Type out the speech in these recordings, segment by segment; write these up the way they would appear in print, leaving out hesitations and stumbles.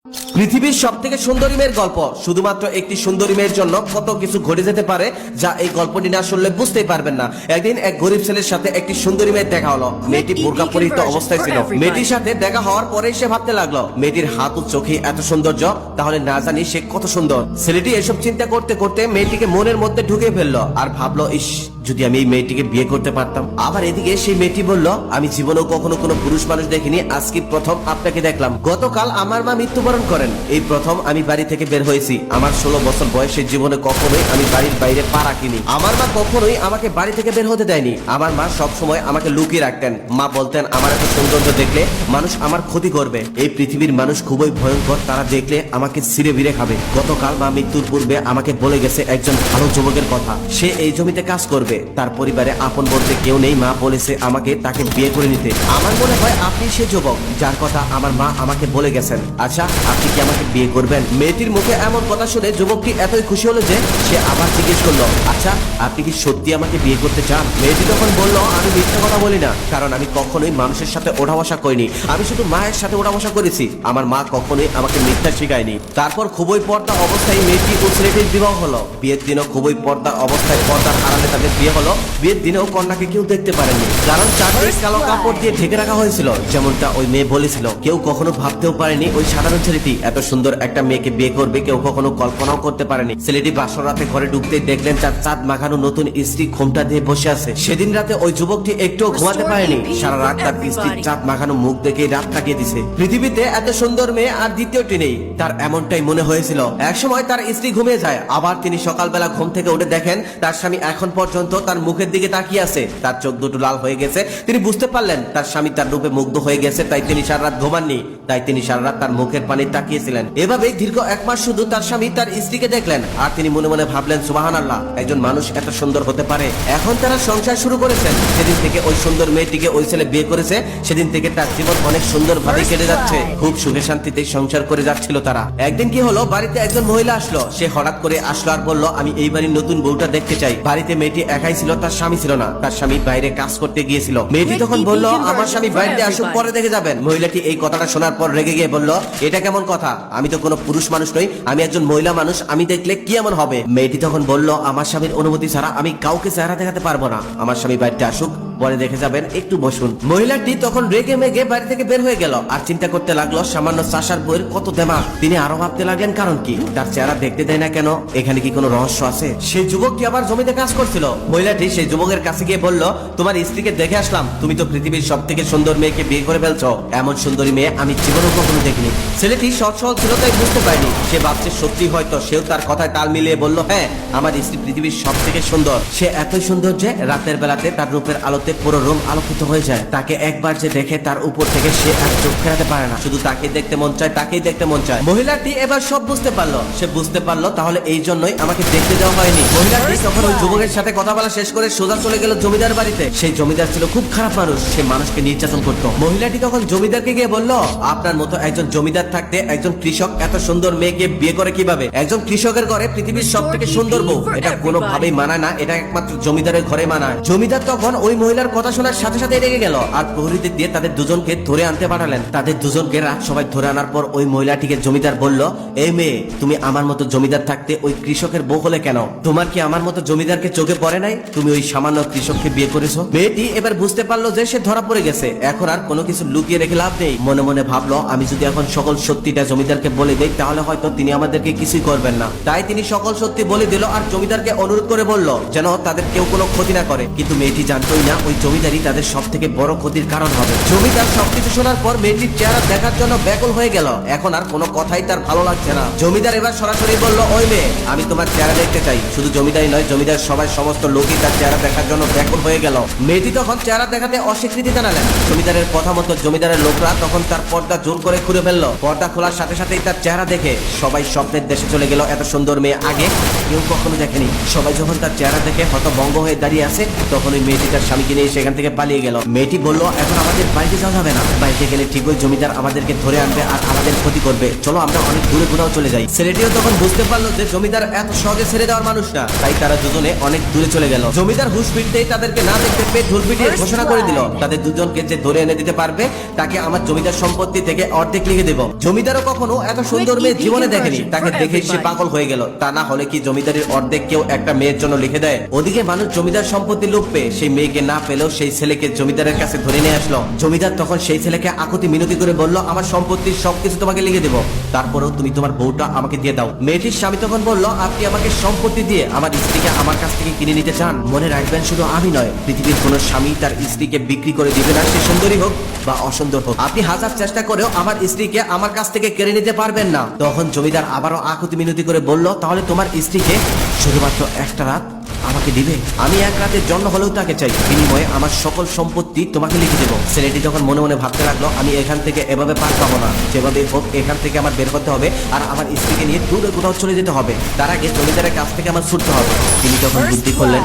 পৃথিবীর সবথেকে সুন্দরী মেয়ের গল্প। শুধুমাত্র একটি সুন্দরী মেয়ের জন্য কত কিছু ঘটে যেতে পারে যা এই গল্পটি না শুনলে বুঝতেই পারবেন না। একদিন এক গরিব ছেলের সাথে একটি সুন্দরী মেয়ের দেখা হলো। মেয়েটি বোরকা পরিহিত অবস্থায় ছিল। মেয়েটির সাথে দেখা হওয়ার পরে সে ভাবতে লাগলো, মেয়েটির হাত ও চোখে এত সৌন্দর্য, তাহলে না জানি সে কত সুন্দর। ছেলেটি এসব চিন্তা করতে করতে মেয়েটিকে মনের মধ্যে ঢুকে ফেললো আর ভাবলো, ইস, যদি আমি এই মেয়েটিকে বিয়ে করতে পারতাম। আবার এদিকে সেই মেয়েটি বলল, আমি জীবনেও কখনো কোনো পুরুষ মানুষ দেখিনি, আজকে প্রথম আপনাকে দেখলাম। গতকাল আমার মা মৃত্যুবরণ করেন, এই প্রথম আমি বাড়ি থেকে বের হয়েছি। আমার 16 বছর বয়সের জীবনে কখনোই আমি বাড়ির বাইরে পা রাখিনি। আমার মা কখনোই আমাকে বাড়ি থেকে বের হতে দেয়নি। আমার মা সব সময় আমাকে লুকিয়ে রাখতেন। মা বলতেন, আমার এত সৌন্দর্য দেখলে মানুষ আমার ক্ষতি করবে। এই পৃথিবীর মানুষ খুবই ভয়ঙ্কর, তারা দেখলে আমাকে ছিঁড়ে ভিড়ে খাবে। গতকাল মা মৃত্যুর পূর্বে আমাকে বলে গেছে একজন ভালো যুবকের কথা, সে এই জমিতে কাজ করবে। তার পরিবারে আপন বলতে কেউ নেই। মা বলেছে আমাকে তাকে বিয়ে করে নিতে। আমার মনে হয় আপনি সে যুবক যার কথা আমার মা আমাকে বলে গেছেন। আচ্ছা, আপনি কি আমাকে বিয়ে করবেন? মেয়েটির মুখে এমন কথা শুনে যুবকটি এতই খুশি হলো যে সে আবার জিজ্ঞেস করলো, আচ্ছা, আপনি কি সত্যি আমাকে বিয়ে করতে চান? মেয়েটি তখন বলল, আমি মিথ্যা কথা বলি না, কারণ আমি কখনোই মানুষের সাথে ওঠা বসা করিনি। আমি শুধু মায়ের সাথে ওঠা বসা করেছি। আমার মা কখনোই আমাকে মিথ্যা শিখায়নি। তারপর খুবই পর্দা অবস্থায় মেয়েটি ও ছেলেটির বিবাহ হলো। বিয়ের দিনও খুবই পর্দা অবস্থায় পর্দার আড়ালে তাদের বিয়ে হলো। বিয়ের দিনেও কন্যাকে কেউ দেখতে পারেনি, কারণ চারদিক কালো কাপড় দিয়ে ঢেকে রাখা হয়েছিল, যেমনটা ওই মেয়ে বলেছিল। কেউ কখনো ভাবতেও পারেনি ওই সাধারণ ছেলেটি এত সুন্দর একটা মেয়েকে বিয়ে করবে। কেউ কখনো কল্পনাও করতে পারেনি। ছেলেটি বাসর রাতে ঘরে ঢুকতেই দেখলেন তার চাঁদ মাখানো নতুন স্ত্রী ঘোমটা দিয়ে বসে আছে। সেদিন রাতে ওই যুবকটি একটুও ঘুমাতে পারেনি। সারা রাত তার স্ত্রীর চাঁদ মাখানো মুখ দেখে রাত কাটিয়ে দিছে। পৃথিবীতে এত সুন্দর মেয়ে আর দ্বিতীয়টি নেই, তার এমনটাই মনে হয়েছিল। একসময় তার স্ত্রী ঘুমিয়ে যায়, আবার তিনি সকালবেলা ঘুম থেকে উঠে দেখেন তার স্বামী এখন পর্যন্ত তার মুখের দিকে তাকিয়ে আছে। তার চোখ দুটো লাল হয়ে গেছে। তিনি বুঝতে পারলেন তার স্বামী তার রূপে মুগ্ধ হয়ে গেছে, তাই তিনি সারা রাত ঘুমাননি। তাই তিনি সারা রাত তার মুখের পানি তাকিয়েছিলেন। এভাবে দীর্ঘ 1 মাস শুধু তার স্বামী তার স্ত্রীকে দেখলেন, আর তিনি মনে মনে ভাবলেন, সুবহানাল্লাহ, একজন মানুষ এত সুন্দর হতে পারে। এখন তারা সংসার শুরু করেছেন। সেদিন থেকে ওই সুন্দর মেয়েটিকে ওই ছেলে বিয়ে করেছে। সেদিন থেকে তার জীবন অনেক সুন্দর ভাবে কেটে যাচ্ছে। খুব সুখে শান্তিতে সংসার করে যাচ্ছিল তারা। একদিন কি হলো, বাড়িতে একজন মহিলা আসলো। সে হঠাৎ করে আসলো আর বলল, আমি এই বাড়ির নতুন বউটা দেখতে চাই। বাড়িতে মেয়েটি একাই ছিল, তার স্বামী ছিল না। তার স্বামী বাইরে কাজ করতে গিয়েছিল। মেয়েটি তখন বলল, আমার স্বামী বাড়িতে আসুক, পরে দেখে যাবেন। মহিলাটি এই কথাটা শোনার পর রেগে গিয়ে বলল, এটা কেমন কথা? আমি তো কোনো পুরুষ মানুষ নই, আমি একজন মহিলা মানুষ, আমি দেখলে কি এমন হবে? মেয়েটি তখন বলল, আমার স্বামীর অনুমতি ছাড়া আমি কাউকে চেহারা দেখাতে পারবো না। আমার স্বামী বাড়িতে আসুক, পরে দেখে যাবেন, একটু বসুন। মহিলাটি তখন রেগে মেগে বাড়ি থেকে বের হয়ে গেল আর চিন্তা করতে লাগলো সামান্য চাষার বইয়ের কত দেমাগ। তিনি আরো ভাবতে লাগলেন, কারণ কি? তার চেহারা দেখতে দেয় না কেন? এখানে কি কোনো রহস্য আছে? সেই যুবকটি আবার জমিতে কাজ করছিল। মহিলাটি সেই যুবকের কাছে গিয়ে বলল, তোমার স্ত্রীকে দেখে আসলাম, তুমি তো পৃথিবীর সব থেকে সুন্দর মেয়েকে বিয়ে করে ফেলছো। এমন সুন্দরী মেয়ে আমি জীবনেও কখনো দেখিনি। ছেলেটি সৎ সহজ ছিল, তাই বুঝতে পারেনি। সে ভাবছে সত্যি হয়তো। সেও তার কথায় তাল মিলিয়ে বলল, হ্যাঁ, আমার স্ত্রী পৃথিবীর সব থেকে সুন্দর। সে এতই সুন্দর যে রাতের বেলাতে তার রূপের আলোতে পুরো রুম আলোকিত হয়ে যায়। তাকে একবার যে দেখে তার উপর থেকে সে আর চোখ ফেরাতে পারে না। শুধু তাকে দেখতে মন চায়, তাকেই দেখতে মন চায়। মহিলাটি এবার সব বুঝতে পারলো। সে বুঝতে পারলো তাহলে এই জন্যই আমাকে দেখতে দেওয়া হয়নি। মহিলাটি তখন ওই যুবকের সাথে কথা বলা শেষ করে সোজা চলে গেল জমিদার বাড়িতে। সেই জমিদার ছিল খুব খারাপ মানুষ, সে মানুষকে নির্যাতন করতো। মহিলাটি তখন জমিদারকে গিয়ে বলল, আপনার মতো একজন জমিদার থাকতে একজন কৃষক এত সুন্দর মেয়েকে বিয়ে করে কিভাবে? একজন কৃষকের ঘরে পৃথিবীর সব থেকে সুন্দর বউ, এটা কোনোভাবেই মানায় না। এটা একমাত্র জমিদারের ঘরে মানায়। জমিদার তখন ওই মহিলার কথা শোনার সাথে সাথে রেগে গেল আর প্রহরীদের দিয়ে তাদের দুজনকে ধরে আনতে পাঠালেন। তাদের দুজনকে রাত সবাই ধরে আনার পর ওই মহিলাটিকে জমিদার বলল, এই মেয়ে, তুমি আমার মতো জমিদার থাকতে ওই কৃষকের বউ হলে কেন? তোমার কি আমার মতো জমিদারকে চোখে পড়ে নাই? তুমি ওই সামান্য কৃষককে বিয়ে করেছো। মেয়েটি এবার বুঝতে পারলো যে সে ধরা পড়ে গেছে। এখন আর কোনো কিছু লুকিয়ে রেখে লাভ নেই। মনে মনে ভাবলো, আমি যদি এখন সকল সত্যিটা জমিদারকে বলে দেই তাহলে হয়তো তিনি আমাদেরকে কিছুই করবেন না। তাই তিনি সকল সত্যি বলে দিল আর জমিদারকে অনুরোধ করে বলল যেন তাদের কেউ কোনো ক্ষতি না করে। কিন্তু মেয়েটি জানতোই না ওই জমিদারই তাদের সব থেকে বড় ক্ষতির কারণ হবে। জমিদার সবকিছু শোনার পর মেয়েটির চেহারা দেখার জন্য ব্যাকুল হয়ে গেল। এখন আর কোনো কথাই তার ভালো লাগছে না। জমিদার এবার সরাসরি বলল, ওই মেয়ে, আমি তোমার চেহারা দেখতে চাই। শুধু জমিদারই নয়, জমিদার সবাই সমস্ত লোকই তার চেহারা দেখার জন্য ব্যাকুল হয়ে গেল। মেয়েটি তখন চেহারা দেখাতে অস্বীকৃতি জানালেন। জমিদারের কথা মতো জমিদারের লোকরা তখন তার পর্দা জোর করে খুলে ফেললো। পর্দা খোলার সাথে সাথেই তার চেহারা দেখে সবাই স্বপ্নের দেশে চলে গেল। এত সুন্দর মেয়ে আগে কেউ কখনো দেখেনি। সবাই যখন তার চেহারা দেখে হতভম্ব হয়ে দাঁড়িয়ে আছে, তখন ওই মেয়েটি তার স্বামীকে নিয়ে সেখান থেকে পালিয়ে গেল। মেয়েটি বলল, এখন আমাদের বাড়িতে যাওয়া যাবে না, বাড়িতে গেলে ঠিকই জমিদার আমাদেরকে ধরে আনবে আর আমাদের ক্ষতি করবে, চলো আমরা অনেক দূরে কোথাও চলে যাই। ছেলেটিও তখন বুঝতে পারলো যে জমিদার এত সহজে ছেড়ে দেওয়ার মানুষ না, তাই তারা দুজনে অনেক দূরে চলে গেল। জমিদার হুঁশ ফিরতেই তাদেরকে না দেখতে পেয়ে ঢোল পিটিয়ে ঘোষণা করে দিল, তাদের দুজনকে যে ধরে এনে দিতে পারবে তাকে আমার জমিদার সম্পত্তি থেকে অর্ধেক লিখে দেব। জমিদারও কখনো এত সুন্দর মেয়ে জীবনে দেখেনি, তাকে দেখে সে পাগল হয়ে গেল। তা না হলে কি জমিদারের অর্ধেক কেউ একটা মেয়ের জন্য লিখে দেয়? ওদিকে মানুষ জমিদার সম্পত্তি লোভ পেয়ে সেই মেয়েকে না পেলেও সেই ছেলেকে জমিদারের কাছে ধরে নিয়ে আসলো। জমিদার তখন সেই ছেলেকে আকুতি মিনতি করে বলল, আমার সম্পত্তির সবকিছু তোমাকে লিখে দেবো, তারপরেও তুমি তোমার বউটা আমাকে দিয়ে দাও। মেয়েটির স্বামী তখন বলল, আপনি আমাকে সম্পত্তি দিয়ে আমার স্ত্রীকে আমার কাছ থেকে কিনে নিতে চান? মনে রাখবেন, শুধু আমি নয়, পৃথিবীর কোন স্বামী তার স্ত্রীকে বিক্রি করে দিবে না, সে সুন্দরী হোক বা অসুন্দর হোক। আপনি হাজার চেষ্টা করেও আমার স্ত্রীকে আমার কাছ থেকে কেড়ে নিতে পারবেন না। তখন জমিদার আবারও আকুতি মিনতি করে বলল, তাহলে তোমার স্ত্রীকে শুধুমাত্র একটা রাত আমাকে দিবে? আমি এক রাতের জন্য হলেও তাকে চাই, বিনিময়ে আমার সকল সম্পত্তি তোমাকে লিখে দেবো। ছেলেটি তখন মনে মনে ভাবতে লাগলো, আমি এখান থেকে এভাবে পার পাবো না, যেভাবে হোক এখান থেকে আমার বের করতে হবে আর আমার স্ত্রীকে নিয়ে দূরে কোথাও চলে যেতে হবে। তার আগে জমিদারের কাছ থেকে আমার ছুটতে হবে। তিনি তখন বুদ্ধি করলেন,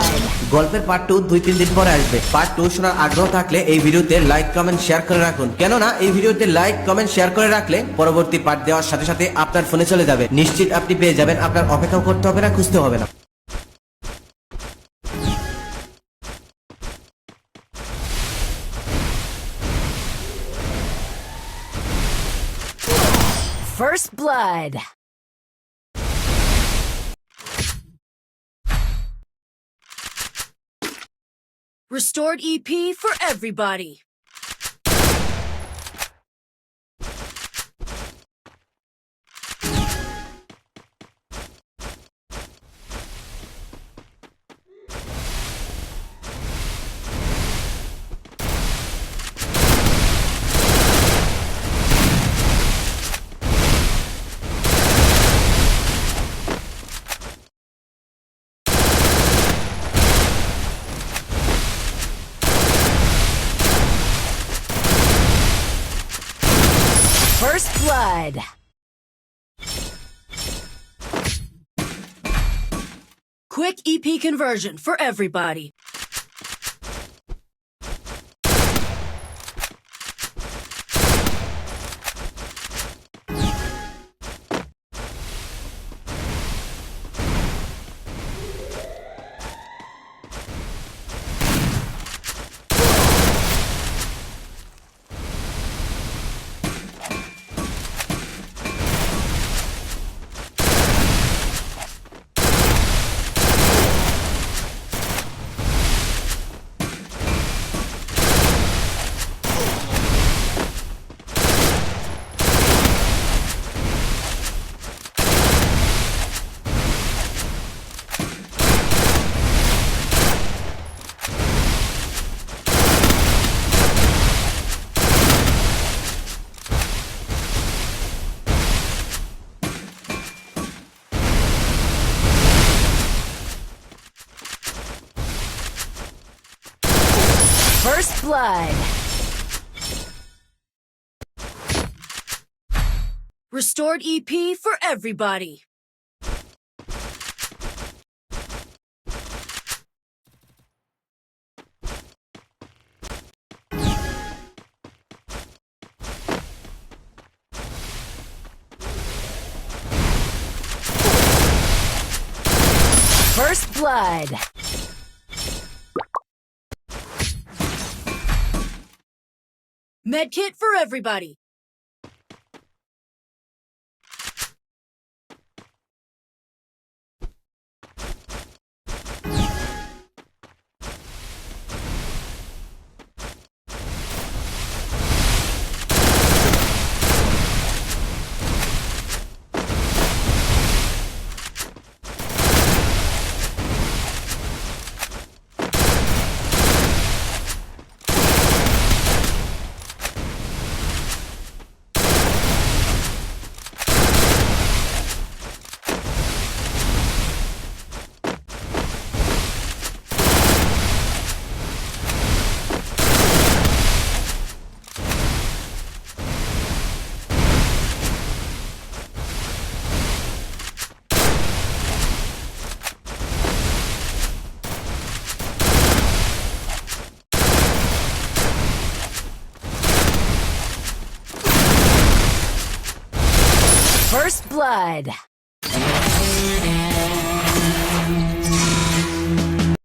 গল্পের পার্ট 2 2-3 দিন পরে আসবে। পার্ট 2 শোনার আগ্রহ থাকলে এই ভিডিওতে লাইক কমেন্ট শেয়ার করে রাখুন, কেননা এই ভিডিওতে লাইক কমেন্ট শেয়ার করে রাখলে পরবর্তী পার্ট দেওয়ার সাথে সাথে আপনার ফোনে চলে যাবে, নিশ্চিত আপনি পেয়ে যাবেন, আপনার অপেক্ষা করতে হবে না, খুঁজতে হবে না। First Blood. Restored EP for everybody. First Blood. Quick EP conversion for everybody. First Blood. Restored EP for everybody. First Blood. Medkit for everybody. First blood.